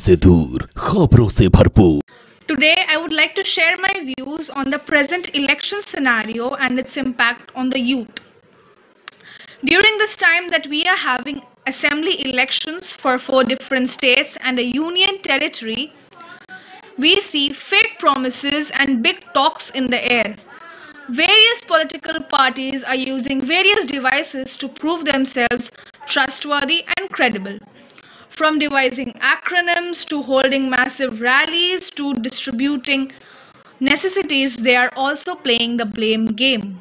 से दूर, खबरों से भरपूर। Today, I would like to share my views on the present election scenario and its impact on the youth. During this time that we are having assembly elections for 4 different states and a union territory, we see fake promises and big talks in the air. Various political parties are using various devices to prove themselves trustworthy and credible. From devising acronyms to holding massive rallies to distributing necessities, they are also playing the blame game.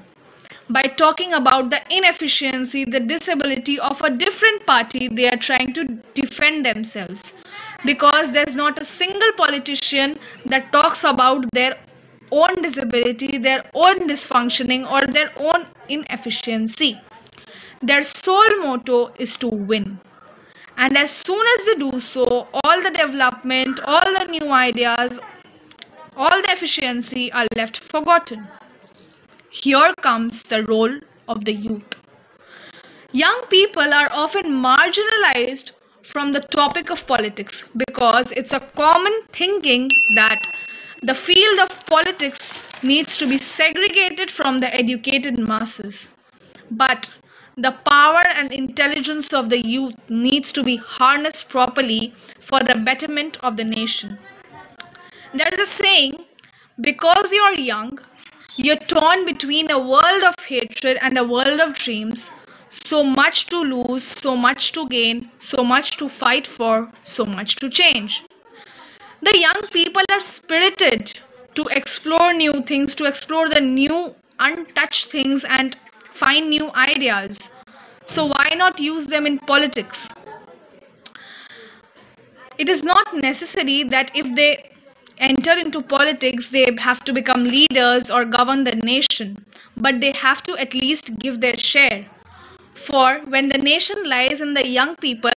By talking about the inefficiency, the disability of a different party, they are trying to defend themselves. Because there's not a single politician that talks about their own disability, their own dysfunctioning, or their own inefficiency. Their sole motto is to win. And as soon as they do so, all the development, all the new ideas, all the efficiency are left forgotten. Here comes the role of the youth. Young people are often marginalized from the topic of politics because it's a common thinking that the field of politics needs to be segregated from the educated masses. But the power and intelligence of the youth needs to be harnessed properly for the betterment of the nation. There is a saying, because you are young, you're torn between a world of hatred and a world of dreams. So much to lose, so much to gain, so much to fight for, so much to change. The young people are spirited to explore new things, to explore the new untouched things and find new ideas. So why not use them in politics? It is not necessary that if they enter into politics, they have to become leaders or govern the nation, but they have to at least give their share. For when the nation lies in the young people,